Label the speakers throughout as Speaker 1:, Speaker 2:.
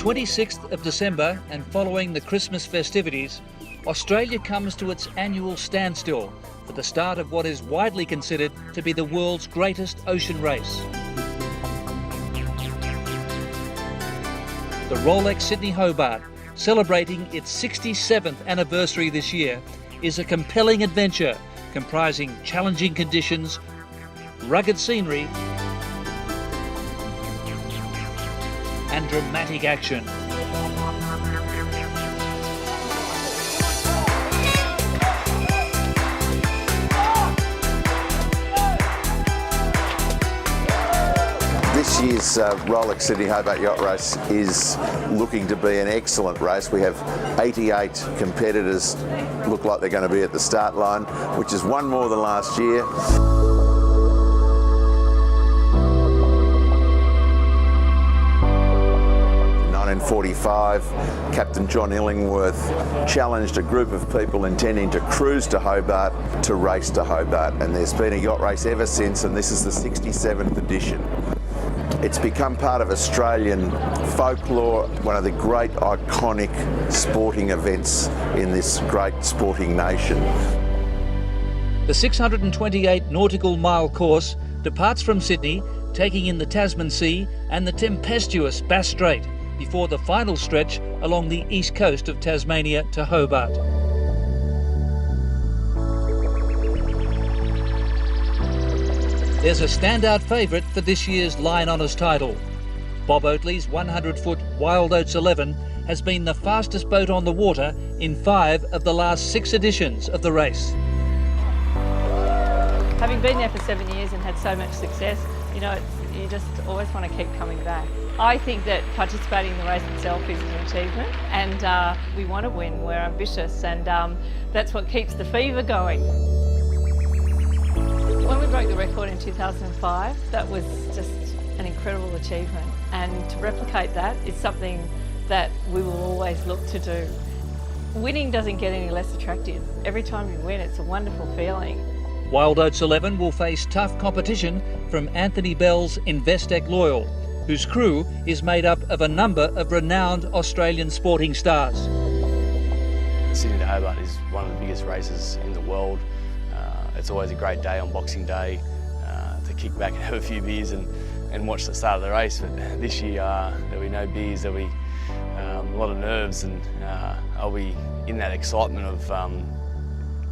Speaker 1: 26th of December and following the Christmas festivities, Australia comes to its annual standstill for the start of what is widely considered to be the world's greatest ocean race. The Rolex Sydney Hobart, celebrating its 67th anniversary this year, is a compelling adventure comprising challenging conditions, rugged scenery and dramatic action.
Speaker 2: This year's Rolex Sydney Hobart Yacht Race is looking to be an excellent race. We have 88 competitors look like they're going to be at the start line, which is one more than last year. In 1945, Captain John Illingworth challenged a group of people intending to cruise to Hobart to race to Hobart, and there's been a yacht race ever since, and this is the 67th edition. It's become part of Australian folklore, one of the great iconic sporting events in this great sporting nation.
Speaker 1: The 628 nautical mile course departs from Sydney, taking in the Tasman Sea and the tempestuous Bass Strait, before the final stretch along the east coast of Tasmania to Hobart. There's a standout favourite for this year's Line Honours title. Bob Oatley's 100-foot Wild Oats 11 has been the fastest boat on the water in 5 of the last 6 editions of the race.
Speaker 3: Having been there for 7 years and had so much success, you know, you just always want to keep coming back. I think that participating in the race itself is an achievement, and we want to win, we're ambitious, and that's what keeps the fever going. When we broke the record in 2005, that was just an incredible achievement, and to replicate that is something that we will always look to do. Winning doesn't get any less attractive. Every time you win, it's a wonderful feeling.
Speaker 1: Wild Oats 11 will face tough competition from Anthony Bell's Investec Loyal, whose crew is made up of a number of renowned Australian sporting stars.
Speaker 4: Sydney to Hobart is one of the biggest races in the world. It's always a great day on Boxing Day to kick back and have a few beers and watch the start of the race. But this year there'll be no beers, there'll be a lot of nerves, and I'll be in that excitement of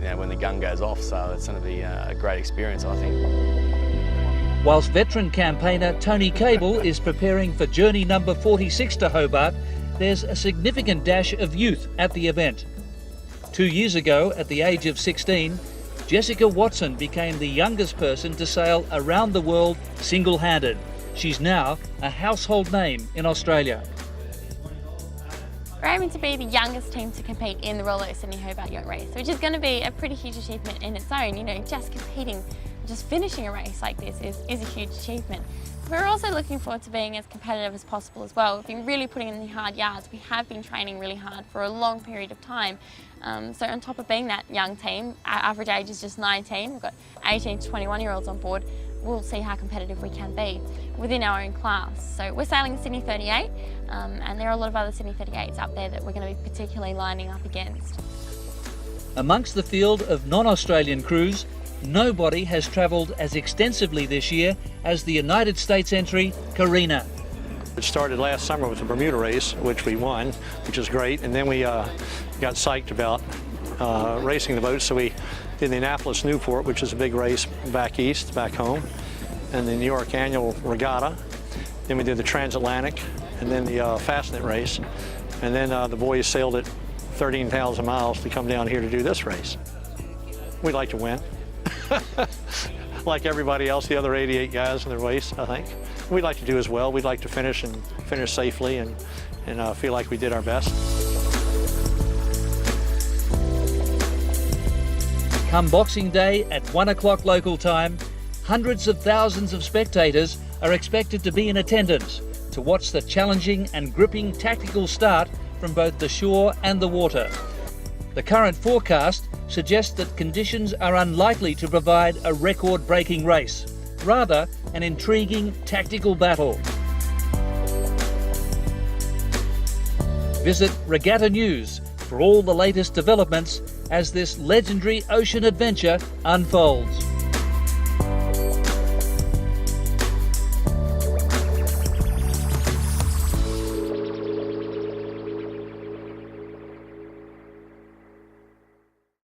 Speaker 4: you know, when the gun goes off, so it's going to be a great experience, I think.
Speaker 1: Whilst veteran campaigner Tony Cable is preparing for journey number 46 to Hobart, there's a significant dash of youth at the event. 2 years ago, at the age of 16, Jessica Watson became the youngest person to sail around the world single-handed. She's now a household name in Australia.
Speaker 5: We're aiming to be the youngest team to compete in the Rolex Sydney Hobart Yacht Race, which is going to be a pretty huge achievement in its own. You know, just competing, just finishing a race like this is a huge achievement. We're also looking forward to being as competitive as possible as well. We've been really putting in the hard yards. We have been training really hard for a long period of time. So on top of being that young team, our average age is just 19. We've got 18 to 21-year-olds on board. We'll see how competitive we can be within our own class. So we're sailing Sydney 38, and there are a lot of other Sydney 38s up there that we're going to be particularly lining up against.
Speaker 1: Amongst the field of non-Australian crews, nobody has travelled as extensively this year as the United States entry, Carina.
Speaker 6: It started last summer with the Bermuda race, which we won, which is great, and then we got psyched about racing the boats, so we did the Annapolis-Newport, which is a big race back east, back home, and the New York annual regatta. Then we did the transatlantic, and then the Fastnet race, and then the boys sailed it 13,000 miles to come down here to do this race. We'd like to win. Like everybody else, the other 88 guys in the race, I think. We'd like to do as well. We'd like to finish safely and feel like we did our best.
Speaker 1: Come Boxing Day at 1 o'clock local time, hundreds of thousands of spectators are expected to be in attendance to watch the challenging and gripping tactical start from both the shore and the water. The current forecast suggests that conditions are unlikely to provide a record-breaking race, rather an intriguing tactical battle. Visit Regatta News for all the latest developments as this legendary ocean adventure unfolds.